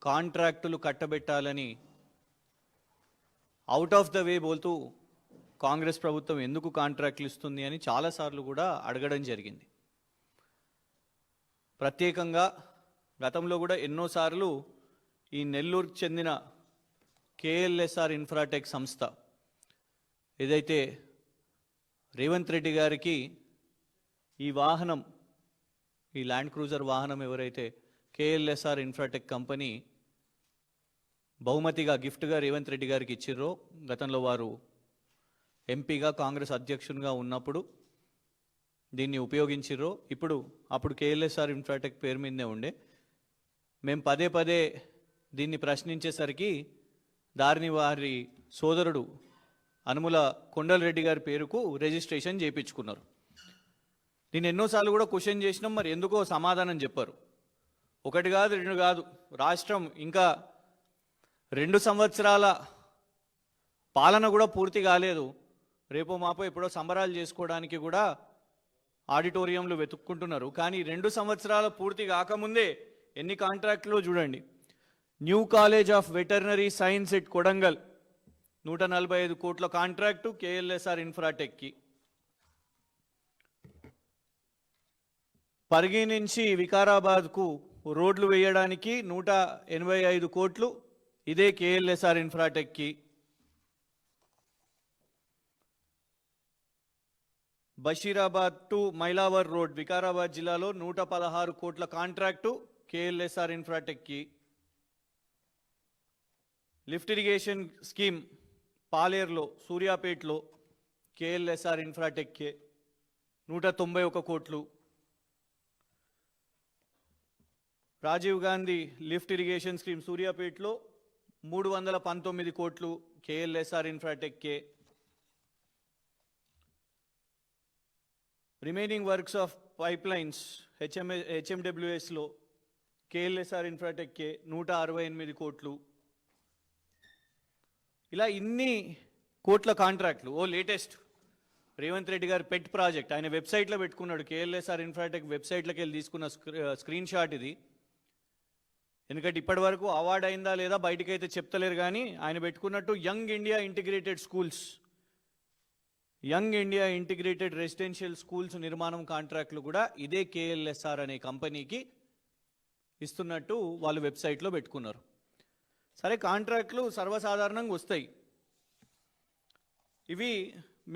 కాంట్రాక్టులు కట్టబెట్టాలని out of the way బోల్తూ కాంగ్రెస్ ప్రభుత్వం ఎందుకు కాంట్రాక్టులు ఇస్తుంది అని చాలాసార్లు కూడా అడగడం జరిగింది. ప్రత్యేకంగా గతంలో కూడా ఎన్నోసార్లు ఈ నెల్లూరుకు చెందిన కేఎల్ఎస్ఆర్ ఇన్ఫ్రాటెక్ సంస్థ ఏదైతే రేవంత్ రెడ్డి గారికి ఈ వాహనం, ఈ ల్యాండ్ క్రూజర్ వాహనం ఎవరైతే కేఎల్ఎస్ఆర్ ఇన్ఫ్రాటెక్ కంపెనీ బహుమతిగా గిఫ్ట్గా రేవంత్ రెడ్డి గారికి ఇచ్చిర్రో, గతంలో వారు ఎంపీగా కాంగ్రెస్ అధ్యక్షునిగా ఉన్నప్పుడు దీన్ని ఉపయోగించిర్రో, అప్పుడు కేఎల్ఎస్ఆర్ ఇన్ఫ్రాటెక్ పేరు మీదనే ఉండే. మేము పదే పదే దీన్ని ప్రశ్నించేసరికి దారిని వారి సోదరుడు అనుముల కొండలరెడ్డి గారి పేరుకు రిజిస్ట్రేషన్ చేయించుకున్నారు. నేను ఎన్నోసార్లు కూడా క్వశ్చన్ చేసినాం, మరి ఎందుకో సమాధానం చెప్పారు. ఒకటి కాదు, రెండు కాదు, రాష్ట్రం ఇంకా 2 సంవత్సరాల పాలన కూడా పూర్తి కాలేదు. రేపో మాపో ఎప్పుడో సంబరాలు చేసుకోవడానికి కూడా ఆడిటోరియంలు వెతుక్కుంటున్నారు. కానీ 2 సంవత్సరాల పూర్తి కాకముందే ఎన్ని కాంట్రాక్టులు చూడండి. New college of veterinary science at Kodangal 145 కోట్ల కాంట్రాక్టు కేఎల్ఎస్ఆర్ ఇన్ఫ్రాటెక్కి. పరిగి నుంచి వికారాబాద్కు రోడ్లు వేయడానికి 185 కోట్లు ఇదే కేఎల్ఎస్ఆర్ ఇన్ఫ్రాటెక్కి. బషీరాబాద్ టు మైలావర్ రోడ్ వికారాబాద్ జిల్లాలో 116 కోట్ల కాంట్రాక్టు కేఎల్ఎస్ఆర్ ఇన్ఫ్రాటెక్కి. లిఫ్ట్ ఇరిగేషన్ స్కీమ్ పాలేరులో, సూర్యాపేటలో కేఎల్ఎస్ఆర్ ఇన్ఫ్రాటెక్కే 191 కోట్లు. Rajiv Gandhi lift irrigation scheme సూర్యాపేటలో 319 కోట్లు కేఎల్ఎస్ఆర్ ఇన్ఫ్రాటెక్కే. రిమైనింగ్ వర్క్స్ ఆఫ్ పైప్లైన్స్ హెచ్ఎండబ్ల్యూఎస్లో కేఎల్ఎస్ఆర్ ఇన్ఫ్రాటెక్కే 168 కోట్లు. ఇలా ఇన్ని కోట్ల కాంట్రాక్ట్లు. లేటెస్ట్ రేవంత్ రెడ్డి గారు పెట్ ప్రాజెక్ట్ ఆయన వెబ్సైట్లో పెట్టుకున్నాడు. కేఎల్ఎస్ఆర్ ఇన్ఫ్రాటెక్ వెబ్సైట్లోకి వెళ్ళి తీసుకున్న స్క్రీన్ షాట్ ఇది. ఎందుకంటే ఇప్పటి వరకు అవార్డు అయిందా లేదా బయటకైతే చెప్తలేరు, కానీ ఆయన పెట్టుకున్నట్టు young India integrated schools, young India integrated residential schools నిర్మాణం కాంట్రాక్ట్లు కూడా ఇదే కేఎల్ఎస్ఆర్ అనే కంపెనీకి ఇస్తున్నట్టు వాళ్ళు వెబ్సైట్లో పెట్టుకున్నారు. సరే, కాంట్రాక్ట్లు సర్వసాధారణంగా వస్తాయి. ఇవి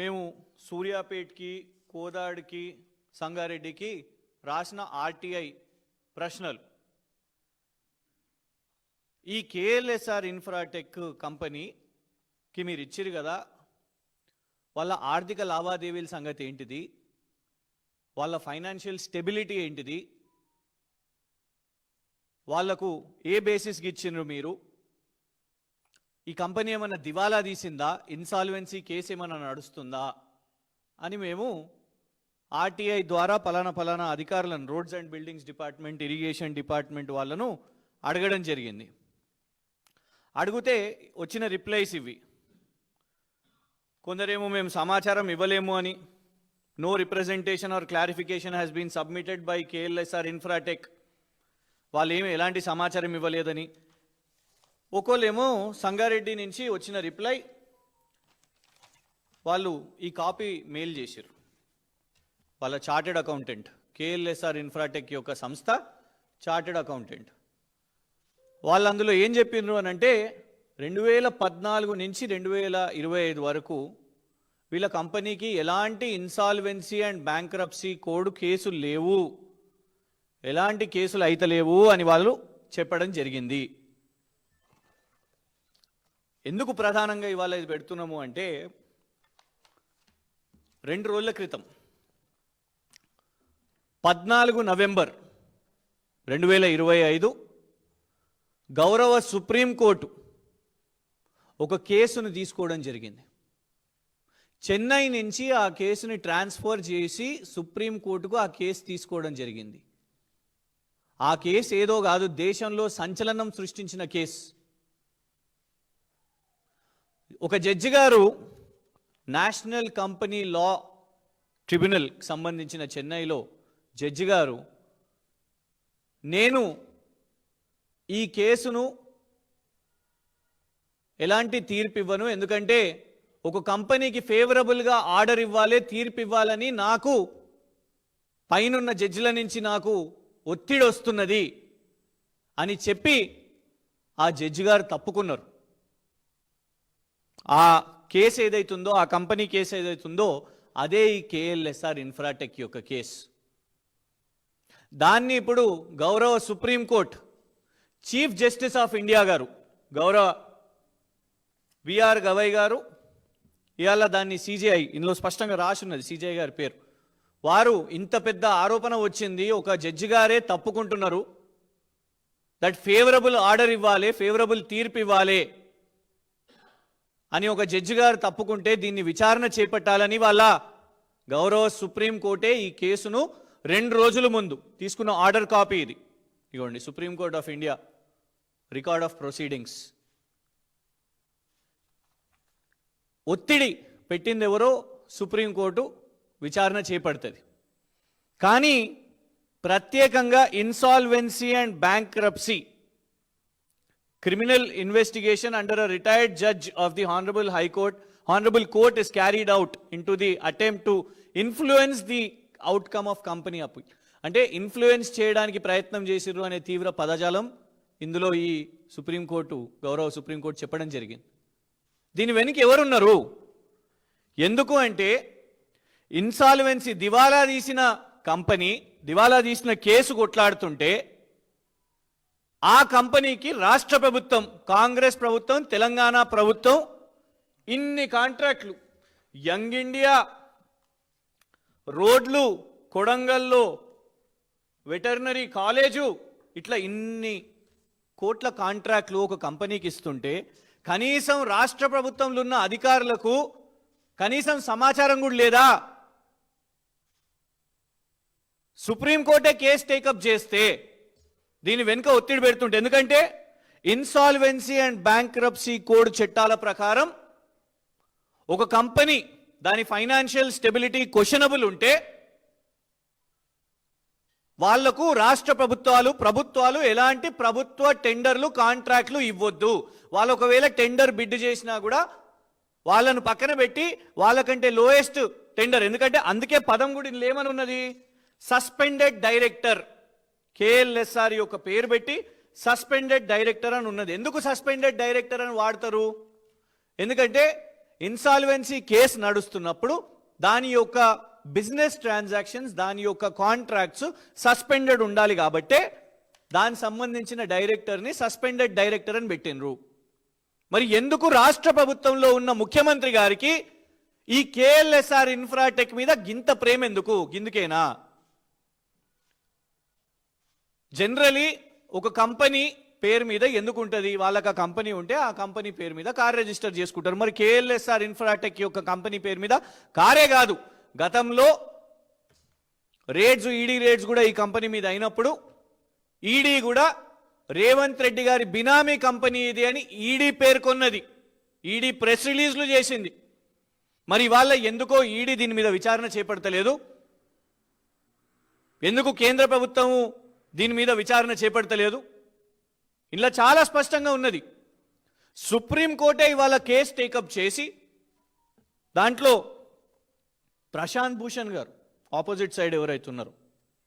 మేము సూర్యాపేట్కి, కోదాడికి, సంగారెడ్డికి రాసిన ఆర్టీఐ ప్రశ్నలు. ఈ కేఎల్ఎస్ఆర్ ఇన్ఫ్రాటెక్ కంపెనీకి మీరు ఇచ్చిరు కదా, వాళ్ళ ఆర్థిక లావాదేవీల సంగతి ఏంటిది, వాళ్ళ ఫైనాన్షియల్ స్టెబిలిటీ ఏంటిది, వాళ్లకు ఏ బేసిస్కి ఇచ్చినారు మీరు, ఈ కంపెనీ ఏమైనా దివాలా తీసిందా, ఇన్సాల్వెన్సీ కేసు ఏమైనా నడుస్తుందా అని మేము ఆర్టీఐ ద్వారా పలానా అధికారులను, roads and buildings department, irrigation department వాళ్ళను అడగడం జరిగింది. అడిగితే వచ్చిన రిప్లైస్ ఇవి. కొందరేమో మేము సమాచారం ఇవ్వలేము అని, no representation or clarification has been submitted by KLSR Infratech, వాళ్ళు ఏమి ఎలాంటి సమాచారం ఇవ్వలేదని. ఒకళ్ళేమో సంగారెడ్డి నుంచి వచ్చిన రిప్లై, వాళ్ళు ఈ కాపీ మెయిల్ చేశారు. వాళ్ళ చార్టెడ్ అకౌంటెంట్, కేఎల్ఎస్ఆర్ ఇన్ఫ్రాటెక్ యొక్క సంస్థ చార్టెడ్ అకౌంటెంట్, వాళ్ళు అందులో ఏం చెప్పిండ్రు అని అంటే 2014 నుంచి 2025 వరకు వీళ్ళ కంపెనీకి ఎలాంటి ఇన్సాల్వెన్సీ అండ్ బ్యాంక్రప్సీ కోడ్ కేసులు లేవు, ఎలాంటి కేసులు అయితే లేవు అని వాళ్ళు చెప్పడం జరిగింది. ఎందుకు ప్రధానంగా ఇవాళ ఇది పెడుతున్నాము అంటే, 2 రోజుల క్రితం 14 నవంబర్ 2025 గౌరవ సుప్రీంకోర్టు ఒక కేసును తీసుకోవడం జరిగింది. చెన్నై నుంచి ఆ కేసుని ట్రాన్స్ఫర్ చేసి సుప్రీంకోర్టుకు ఆ కేసు తీసుకోవడం జరిగింది. ఆ కేసు ఏదో కాదు, దేశంలో సంచలనం సృష్టించిన కేసు. ఒక జడ్జి గారు నేషనల్ కంపెనీ లా ట్రిబ్యునల్కి సంబంధించిన చెన్నైలో జడ్జి గారు, నేను ఈ కేసును ఎలాంటి తీర్పు ఇవ్వను, ఎందుకంటే ఒక కంపెనీకి ఫేవరబుల్గా ఆర్డర్ ఇవ్వాలి, తీర్పు ఇవ్వాలని నాకు పైనున్న జడ్జిల నుంచి నాకు ఒత్తిడి వస్తున్నది అని చెప్పి ఆ జడ్జి గారు తప్పుకున్నారు. ఆ కేసు ఏదైతుందో, ఆ కంపెనీ కేసు ఏదైతుందో అదే ఈ కేఎల్ఎస్ఆర్ ఇన్ఫ్రాటెక్ యొక్క కేసు. దాన్ని ఇప్పుడు గౌరవ supreme court chief justice of India గారు గౌరవ బిఆర్ గవై గారు, ఇవాళ దాన్ని సిజేఐ, ఇందులో స్పష్టంగా రాసి ఉన్నది సిజేఐ గారి పేరు, వారు ఇంత పెద్ద ఆరోపణ వచ్చింది, ఒక జడ్జి గారే తప్పుకుంటున్నారు, దట్ ఫేవరబుల్ ఆర్డర్ ఇవ్వాలి, ఫేవరబుల్ తీర్పు ఇవ్వాలి అని ఒక జడ్జి గారు తప్పుకుంటే దీన్ని విచారణ చేపట్టాలని వాళ్ళ గౌరవ సుప్రీంకోర్టే ఈ కేసును 2 రోజుల ముందు తీసుకున్న ఆర్డర్ కాపీ ఇది. ఇగోండి, Supreme Court of India record of proceedings. ఒత్తిడి పెట్టింది ఎవరో సుప్రీంకోర్టు విచారణ చేపడుతుంది. కానీ ప్రత్యేకంగా insolvency and bankruptcy criminal investigation under a retired judge of the honorable court is carried out into the attempt to influence the outcome of company appeal. అంటే influence చేయడానికి ప్రయత్నం చేసిర్రు అనే తీవ్ర పదజాలం ఇందులో ఈ సుప్రీంకోర్టు, గౌరవ సుప్రీంకోర్టు చెప్పడం జరిగింది. దీని వెనుక ఎవరున్నారు? ఎందుకు అంటే ఇన్సాల్వెన్సీ, దివాలా తీసిన కంపెనీ, దివాలా తీసిన కేసు కొట్లాడుతుంటే ఆ కంపెనీకి రాష్ట్ర ప్రభుత్వం, కాంగ్రెస్ ప్రభుత్వం, తెలంగాణ ప్రభుత్వం ఇన్ని కాంట్రాక్ట్లు, యంగ్ ఇండియా, రోడ్లు, కొడంగల్లో వెటర్నరీ కాలేజు, ఇట్లా ఇన్ని కోట్ల కాంట్రాక్ట్లు ఒక కంపెనీకి ఇస్తుంటే కనీసం రాష్ట్ర ప్రభుత్వంలో ఉన్న అధికారులకు కనీసం సమాచారం కూడా లేదా? సుప్రీంకోర్టే కేసు టేకప్ చేస్తే దీని వెనుక ఒత్తిడి పెడుతుంటే, ఎందుకంటే ఇన్సాల్వెన్సీ అండ్ బ్యాంక్రప్సీ కోడ్ చట్టాల ప్రకారం ఒక కంపెనీ దాని ఫైనాన్షియల్ స్టెబిలిటీ క్వశ్చనబుల్ ఉంటే వాళ్లకు రాష్ట్ర ప్రభుత్వాలు ఎలాంటి ప్రభుత్వ టెండర్లు, కాంట్రాక్ట్లు ఇవ్వద్దు. వాళ్ళు ఒకవేళ టెండర్ బిడ్ చేసినా కూడా వాళ్ళను పక్కన పెట్టి వాళ్ళకంటే లోయెస్ట్ టెండర్, ఎందుకంటే అందుకే పదం కూడా ఏమని ఉన్నది, సస్పెండెడ్ డైరెక్టర్, కేఎల్ఎస్ఆర్ యొక్క పేరు పెట్టి సస్పెండెడ్ డైరెక్టర్ అని ఉన్నది. ఎందుకు సస్పెండెడ్ డైరెక్టర్ అని వాడతారు? ఎందుకంటే ఇన్సాల్వెన్సీ కేసు నడుస్తున్నప్పుడు దాని యొక్క బిజినెస్ ట్రాన్సాక్షన్స్, దాని యొక్క కాంట్రాక్ట్స్ సస్పెండెడ్ ఉండాలి కాబట్టే దానికి సంబంధించిన డైరెక్టర్ని సస్పెండెడ్ డైరెక్టర్ అని పెట్టినరు. మరి ఎందుకు రాష్ట్ర ప్రభుత్వంలో ఉన్న ముఖ్యమంత్రి గారికి ఈ కేఎల్ఎస్ఆర్ ఇన్ఫ్రాటెక్ మీద గింత ప్రేమ ఎందుకు? గిందుకేనా? జనరలీ ఒక కంపెనీ పేరు మీద ఎందుకు ఉంటుంది? వాళ్ళకి ఆ కంపెనీ ఉంటే ఆ కంపెనీ పేరు మీద కార్ రిజిస్టర్ చేసుకుంటారు. మరి కేఎల్ఎస్ఆర్ ఇన్ఫ్రాటెక్ యొక్క కంపెనీ పేరు మీద కారే కాదు, గతంలో రేట్స్, ఈడీ రేట్స్ కూడా ఈ కంపెనీ మీద అయినప్పుడు ఈడీ కూడా రేవంత్ రెడ్డి గారి బినామీ కంపెనీ ఇది అని ఈడీ పేర్కొన్నది, ఈడీ ప్రెస్ రిలీజ్లు చేసింది. మరి వాళ్ళ ఎందుకో ఈడీ దీని మీద విచారణ చేపడతలేదు? ఎందుకు కేంద్ర ప్రభుత్వము దీని మీద విచారణ చేపడతలేదు? ఇలా చాలా స్పష్టంగా ఉన్నది. సుప్రీంకోర్టే ఇవాళ కేసు టేకప్ చేసి దాంట్లో ప్రశాంత్ భూషణ్ గారు, ఆపోజిట్ సైడ్ ఎవరైతే ఉన్నారో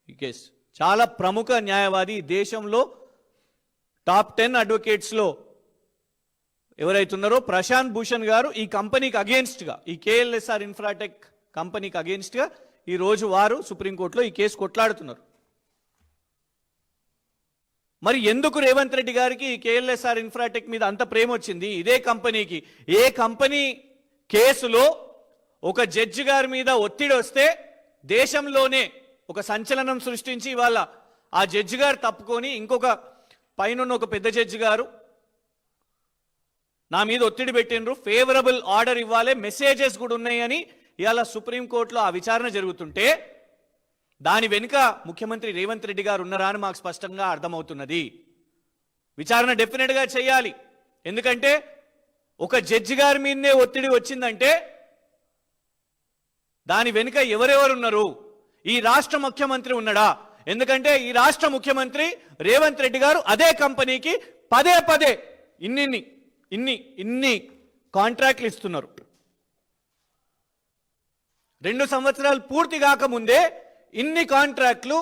ఈ కేసు, చాలా ప్రముఖ న్యాయవాది, దేశంలో టాప్ 10 అడ్వకేట్స్లో ఎవరైతే ఉన్నారో ప్రశాంత్ భూషణ్ గారు ఈ కంపెనీకి అగేన్స్ట్గా, ఈ కేఎల్ఎస్ఆర్ ఇన్ఫ్రాటెక్ కంపెనీకి అగేన్స్ట్గా ఈరోజు వారు సుప్రీంకోర్టులో ఈ కేసు కొట్లాడుతున్నారు. మరి ఎందుకు రేవంత్ రెడ్డి గారికి కేఎల్ఎస్ఆర్ ఇన్ఫ్రాటెక్ మీద అంత ప్రేమ వచ్చింది? ఇదే కంపెనీకి ఏ కంపెనీ కేసులో ఒక జడ్జి గారి మీద ఒత్తిడి వస్తే దేశంలోనే ఒక సంచలనం సృష్టించి ఇవాళ ఆ జడ్జి గారు తప్పుకొని ఇంకొక పైన ఒక పెద్ద జడ్జి గారు నా మీద ఒత్తిడి పెట్టినరు, ఫేవరబుల్ ఆర్డర్ ఇవ్వాలి, మెసేజెస్ కూడా ఉన్నాయని ఇవాళ సుప్రీంకోర్టులో ఆ విచారణ జరుగుతుంటే దాని వెనుక ముఖ్యమంత్రి రేవంత్ రెడ్డి గారు ఉన్నారా అని మాకు స్పష్టంగా అర్థమవుతున్నది. విచారణ డెఫినెట్గా చేయాలి. ఎందుకంటే ఒక జడ్జి గారి మీదనే ఒత్తిడి వచ్చిందంటే దాని వెనుక ఎవరెవరు ఉన్నారు? ఈ రాష్ట్ర ముఖ్యమంత్రి ఉన్నాడా? ఎందుకంటే ఈ రాష్ట్ర ముఖ్యమంత్రి రేవంత్ రెడ్డి గారు అదే కంపెనీకి పదే పదే ఇన్ని కాంట్రాక్ట్లు ఇస్తున్నారు. 2 సంవత్సరాలు పూర్తి కాకముందే ఇన్ని కాంట్రాక్ట్లు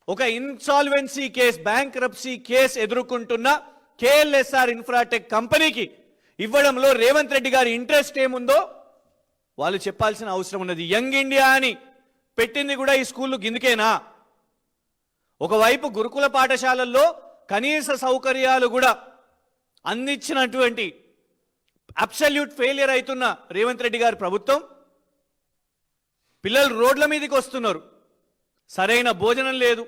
ఒక ఇన్సాల్వెన్సీ కేసు, బ్యాంక్రప్సీ కేసు ఎదుర్కొంటున్న కేఎల్ఎస్ఆర్ ఇన్ఫ్రాటెక్ కంపెనీకి ఇవ్వడంలో రేవంత్ రెడ్డి గారి ఇంట్రెస్ట్ ఏముందో వాళ్ళు చెప్పాల్సిన అవసరం ఉన్నది. యంగ్ ఇండియా అని పెట్టింది కూడా ఈ స్కూళ్ళు గిందుకేనా? ఒకవైపు గురుకుల పాఠశాలల్లో కనీస సౌకర్యాలు కూడా అందించినటువంటి అబ్సల్యూట్ ఫెయిలియర్ అవుతున్న రేవంత్ రెడ్డి గారి ప్రభుత్వం, పిల్లలు రోడ్ల మీదకి వస్తున్నారు, సరైన భోజనం లేదు,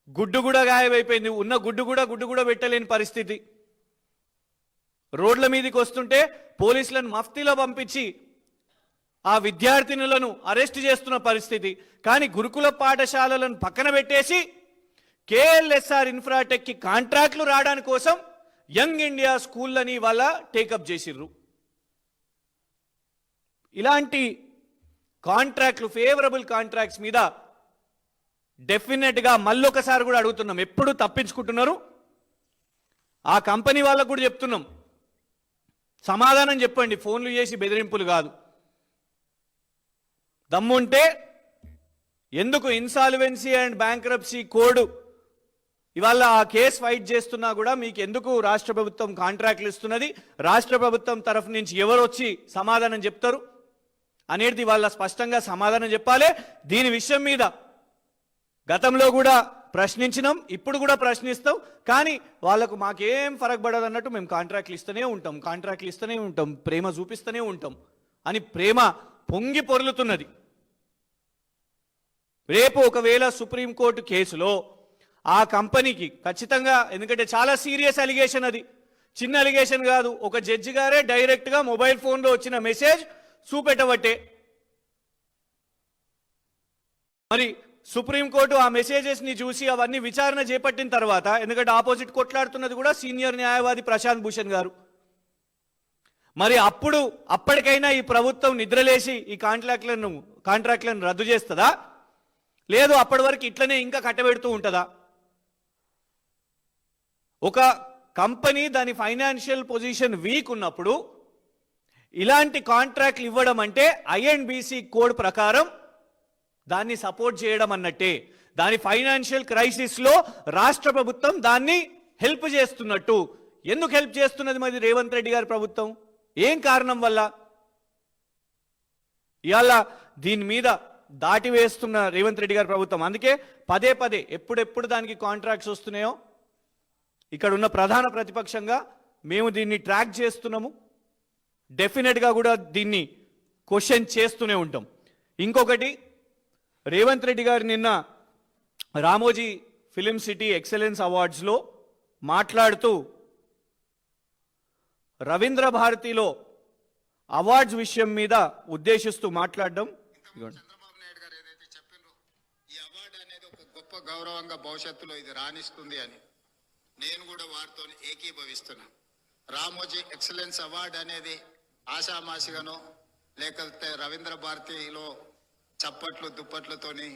గుడ్డు కూడా గాయమైపోయింది, ఉన్న గుడ్డు కూడా పెట్టలేని పరిస్థితి. రోడ్ల మీదకి వస్తుంటే పోలీసులను మఫ్తీలో పంపించి ఆ విద్యార్థినులను అరెస్ట్ చేస్తున్న పరిస్థితి. కానీ గురుకుల పాఠశాలలను పక్కన పెట్టేసి కేఎల్ఎస్ఆర్ ఇన్ఫ్రాటెక్కి కాంట్రాక్ట్లు రావడానికి కోసం యంగ్ ఇండియా స్కూళ్ళని వాళ్ళ టేకప్ చేసిర్రు. ఇలాంటి కాంట్రాక్ట్లు, ఫేవరబుల్ కాంట్రాక్ట్స్ మీద డెఫినెట్గా మళ్ళొకసారి కూడా అడుగుతున్నాం. ఎప్పుడు తప్పించుకుంటున్నారు? ఆ కంపెనీ వాళ్ళకు కూడా చెప్తున్నాం, సమాధానం చెప్పండి, ఫోన్లు చేసి బెదిరింపులు కాదు. దమ్ముంటే ఎందుకు ఇన్సాల్వెన్సీ అండ్ బ్యాంక్రప్సీ కోడ్ ఇవాళ ఆ కేసు ఫైట్ చేస్తున్నా కూడా మీకు ఎందుకు రాష్ట్ర ప్రభుత్వం కాంట్రాక్ట్లు ఇస్తున్నది, రాష్ట్ర ప్రభుత్వం తరఫు నుంచి ఎవరు వచ్చి సమాధానం చెప్తారు అనేది వాళ్ళ స్పష్టంగా సమాధానం చెప్పాలి. దీని విషయం మీద గతంలో కూడా ప్రశ్నించినాం, ఇప్పుడు కూడా ప్రశ్నిస్తాం. కానీ వాళ్ళకు మాకేం ఫరక్ పడదు అన్నట్టు మేము కాంట్రాక్ట్లు ఇస్తూనే ఉంటాం, ప్రేమ చూపిస్తూనే ఉంటాం అని ప్రేమ పొంగి పొర్లుతున్నది. రేపు ఒకవేళ సుప్రీంకోర్టు కేసులో ఆ కంపెనీకి ఖచ్చితంగా, ఎందుకంటే చాలా సీరియస్ అలిగేషన్, అది చిన్న అలిగేషన్ కాదు. ఒక జడ్జి గారే డైరెక్ట్గా మొబైల్ ఫోన్లో వచ్చిన మెసేజ్ చూపెట్టబట్టే మరి సుప్రీంకోర్టు ఆ మెసేజెస్ని చూసి అవన్నీ విచారణ చేపట్టిన తర్వాత, ఎందుకంటే ఆపోజిట్ కొట్లాడుతున్నది కూడా సీనియర్ న్యాయవాది ప్రశాంత్ భూషణ్ గారు, మరి అప్పటికైనా ఈ ప్రభుత్వం నిద్రలేసి ఈ కాంట్రాక్ట్లను రద్దు చేస్తుందా, లేదు అప్పటి వరకు ఇట్లనే ఇంకా కట్టబెడుతూ ఉంటుందా? ఒక కంపెనీ దాని ఫైనాన్షియల్ పొజిషన్ వీక్ ఉన్నప్పుడు ఇలాంటి కాంట్రాక్ట్లు ఇవ్వడం అంటే ఐఎన్బిసి కోడ్ ప్రకారం దాన్ని సపోర్ట్ చేయడం అన్నట్టే. దాని ఫైనాన్షియల్ క్రైసిస్లో రాష్ట్ర ప్రభుత్వం దాన్ని హెల్ప్ చేస్తున్నట్టు. ఎందుకు హెల్ప్ చేస్తున్నది మరి రేవంత్ రెడ్డి గారి ప్రభుత్వం? ఏం కారణం వల్ల? ఇవాళ దీని మీద దాటి వేస్తున్న రేవంత్ రెడ్డి గారి ప్రభుత్వం. అందుకే పదే పదే ఎప్పుడెప్పుడు దానికి కాంట్రాక్ట్స్ వస్తున్నాయో ఇక్కడ ఉన్న ప్రధాన ప్రతిపక్షంగా మేము దీన్ని ట్రాక్ చేస్తున్నాము. డెఫినెట్గా కూడా దీన్ని క్వశ్చన్ చేస్తూనే ఉంటాం. ఇంకొకటి, రేవంత్ రెడ్డి గారు నిన్న రామోజీ ఫిలిం సిటీ ఎక్సలెన్స్ అవార్డ్స్లో మాట్లాడుతూ రవీంద్ర భారతిలో అవార్డ్స్ విషయం మీద ఉద్దేశిస్తూ మాట్లాడడం, చంద్రబాబు నాయుడు గారు ఏదైతే చెప్పినో ఈ అవార్డు అనేది ఒక గొప్ప గౌరవంగా భవిష్యత్తులో ఇది రాణిస్తుంది అని నేను కూడా వారితో ఏకీభవిస్తున్నా. రామోజీ ఎక్సలెన్స్ అవార్డు అనేది ఆషామాషిగానో లేకపోతే రవీంద్ర భారతిలో చప్పట్లు దుప్పట్లతోని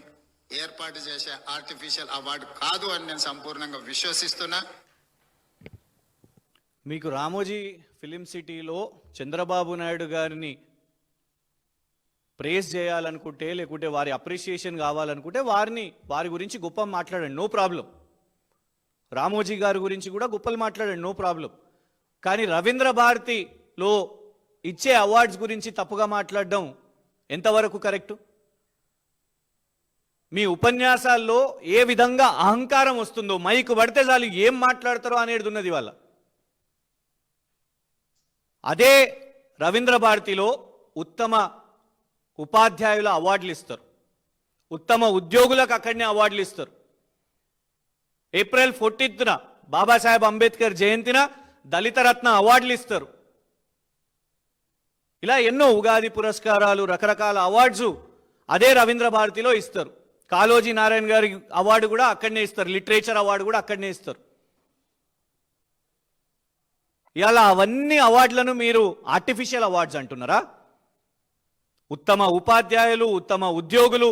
ఏర్పాటు చేసే ఆర్టిఫిషియల్ అవార్డు కాదు అని నేను సంపూర్ణంగా విశ్వసిస్తున్నా. మీకు రామోజీ ఫిలిం సిటీలో చంద్రబాబు నాయుడు గారిని ప్రేస్ చేయాలనుకుంటే, లేకుంటే వారి అప్రిషియేషన్ కావాలనుకుంటే వారి గురించి గొప్ప మాట్లాడండి, నో ప్రాబ్లం. రామోజీ గారి గురించి కూడా గొప్పలు మాట్లాడండి, నో ప్రాబ్లం. కానీ రవీంద్ర భారతిలో ఇచ్చే అవార్డ్స్ గురించి తప్పుగా మాట్లాడడం ఎంతవరకు కరెక్టు? మీ ఉపన్యాసాల్లో ఏ విధంగా అహంకారం వస్తుందో, మైకు పడితే చాలు ఏం మాట్లాడతారో అనేది ఉన్నది వాళ్ళ. అదే రవీంద్ర భారతిలో ఉత్తమ ఉపాధ్యాయుల అవార్డులు ఇస్తారు, ఉత్తమ ఉద్యోగులకు అక్కడనే అవార్డులు ఇస్తారు. ఏప్రిల్ 14న బాబాసాహెబ్ అంబేద్కర్ జయంతిన దళిత రత్న అవార్డులు ఇస్తారు. ఇలా ఎన్నో ఉగాది పురస్కారాలు, రకరకాల అవార్డ్స్ అదే రవీంద్ర భారతిలో ఇస్తారు. కాళోజీ నారాయణ గారి అవార్డు కూడా అక్కడనే ఇస్తారు, లిటరేచర్ అవార్డు కూడా అక్కడనే ఇస్తారు. ఇలా అవన్నీ అవార్డులను మీరు ఆర్టిఫిషియల్ అవార్డ్స్ అంటున్నారా? ఉత్తమ ఉపాధ్యాయులు, ఉత్తమ ఉద్యోగులు,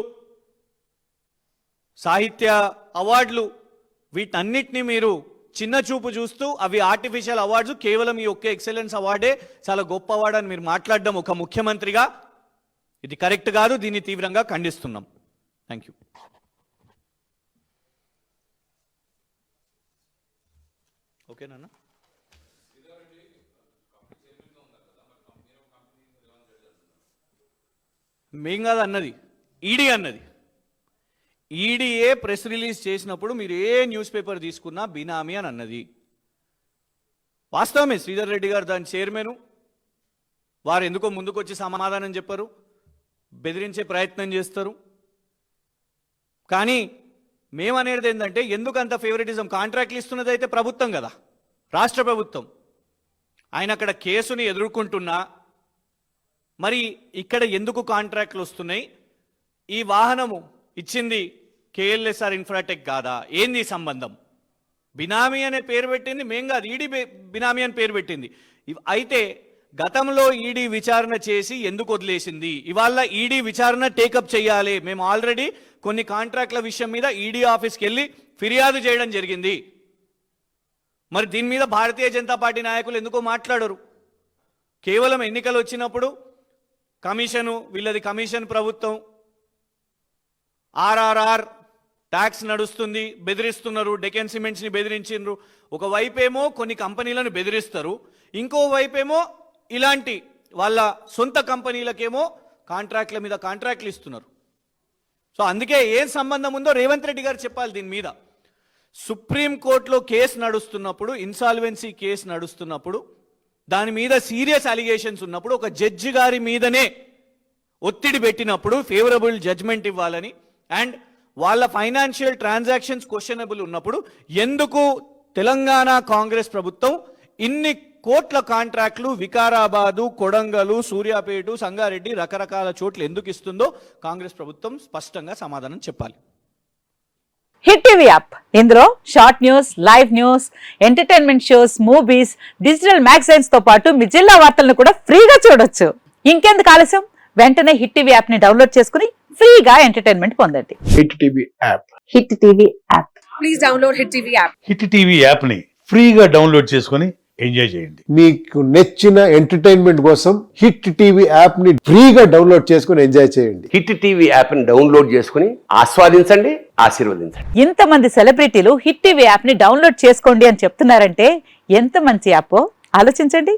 సాహిత్య అవార్డులు వీటన్నిటిని మీరు చిన్న చూపు చూస్తూ అవి ఆర్టిఫిషియల్ అవార్డ్స్, కేవలం ఈ ఒక్క ఎక్సలెన్స్ అవార్డే చాలా గొప్ప అవార్డు అని మీరు మాట్లాడడం ఒక ముఖ్యమంత్రిగా ఇది కరెక్ట్ కాదు. దీన్ని తీవ్రంగా ఖండిస్తున్నాం. Thank you. ఓకేనా? మేం కాదు అన్నది, ఈడీ అన్నది. ఈడీఏ ప్రెస్ రిలీజ్ చేసినప్పుడు మీరు ఏ న్యూస్ పేపర్ తీసుకున్నా బినామీ అని అన్నది. వాస్తవమే, శ్రీధర్ రెడ్డి గారు దాని చైర్మన్, వారు ఎందుకో ముందుకొచ్చి సమాధానం చెప్పరు, బెదిరించే ప్రయత్నం చేస్తారు. కానీ మేమనేది ఏంటంటే, ఎందుకు అంత ఫేవరెటిజం? కాంట్రాక్ట్లు ఇస్తున్నది అయితే ప్రభుత్వం కదా, రాష్ట్ర ప్రభుత్వం. ఆయన అక్కడ కేసుని ఎదుర్కొంటున్నా మరి ఇక్కడ ఎందుకు కాంట్రాక్ట్లు వస్తున్నాయి? ఈ వాహనము ఇచ్చింది కేఎల్ఎస్ఆర్ ఇన్ఫ్రాటెక్ కాదా? ఏంది సంబంధం? బినామీ అనే పేరు పెట్టింది మేం కాదు, ఈడీ బినామీ అని పేరు పెట్టింది. అయితే గతంలో ఈడీ విచారణ చేసి ఎందుకు వదిలేసింది? ఇవాళ ఈడీ విచారణ టేకప్ చేయాలి. మేము ఆల్రెడీ కొన్ని కాంట్రాక్ట్ల విషయం మీద ఈడీ ఆఫీస్కి వెళ్ళి ఫిర్యాదు చేయడం జరిగింది. మరి దీని మీద భారతీయ జనతా పార్టీ నాయకులు ఎందుకో మాట్లాడరు? కేవలం ఎన్నికలు వచ్చినప్పుడు కమిషను, వీళ్ళది కమిషన్ ప్రభుత్వం, ఆర్ఆర్ఆర్ ట్యాక్స్ నడుస్తుంది, బెదిరిస్తున్నారు, డెకెన్ సిమెంట్స్ని బెదిరించిండ్రు. ఒకవైపేమో కొన్ని కంపెనీలను బెదిరిస్తారు, ఇంకో వైపేమో ఇలాంటి వాళ్ళ సొంత కంపెనీలకేమో కాంట్రాక్ట్ల మీద కాంట్రాక్ట్లు ఇస్తున్నారు. సో అందుకే ఏం సంబంధం ఉందో రేవంత్ రెడ్డి గారు చెప్పాలి దీని మీద. సుప్రీంకోర్టులో కేసు నడుస్తున్నప్పుడు, ఇన్సాల్వెన్సీ కేసు నడుస్తున్నప్పుడు, దాని మీద సీరియస్ అలిగేషన్స్ ఉన్నప్పుడు, ఒక జడ్జి గారి మీదనే ఒత్తిడి పెట్టినప్పుడు ఫేవరబుల్ జడ్జ్మెంట్ ఇవ్వాలని, అండ్ వాళ్ళ ఫైనాన్షియల్ ట్రాన్సాక్షన్స్ క్వశ్చనబుల్ ఉన్నప్పుడు ఎందుకు తెలంగాణ కాంగ్రెస్ ప్రభుత్వం ఇన్ని కోట్ల కాంట్రాక్ట్లు వికారాబాదు, కొడంగలు, సూర్యాపేట, సంగారెడ్డి రకరకాల చోట్ల ఎందుకు ఇస్తుందో కాంగ్రెస్ ప్రభుత్వం స్పష్టంగా సమాధానం చెప్పాలి. హిట్ టీవీ యాప్, ఇందులో short news, live news, entertainment shows, movies, digital magazines తో పాటు మీ జిల్లా వార్తలను కూడా ఫ్రీగా చూడొచ్చు. ఇంకెందుకు ఆలస్యం? వెంటనే హిట్ టీవీ యాప్ ని డౌన్లోడ్ చేసుకుని ఫ్రీగా ఎంటర్టైన్మెంట్ పొందండి. Hit TV app. Hit TV app. Please download hit TV app. Hit TV app ని ఫ్రీగా డౌన్లోడ్ చేసుకొని ఎంజాయ్ చేయండి. మీకు నచ్చిన ఎంటర్టైన్మెంట్ కోసం హిట్ టీవీ యాప్ ని ఫ్రీగా డౌన్లోడ్ చేసుకొని ఎంజాయ్ చేయండి. హిట్ టీవీ యాప్ ని డౌన్లోడ్ చేసుకుని ఆస్వాదించండి, ఆశీర్వదించండి. ఇంతమంది సెలబ్రిటీలు హిట్ టీవీ యాప్ ని డౌన్లోడ్ చేసుకోండి అని చెప్తున్నారంటే ఎంత మంచి యాప్ ఆలోచించండి.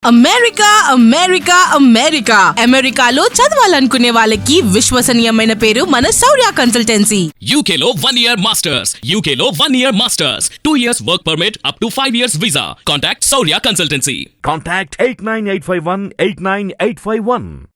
అమెరికా అమెరికా అమెరికా అమెరికాలో చదవాలనుకునే వాళ్ళకి విశ్వసనీయమైన పేరు మన శౌర్య కన్సల్టెన్సీ. UK లో 1 year masters, UK లో 1 year masters, 2 years work permit up to 5 years visa. Contact Saurya Consultancy. Contact 89851 89851.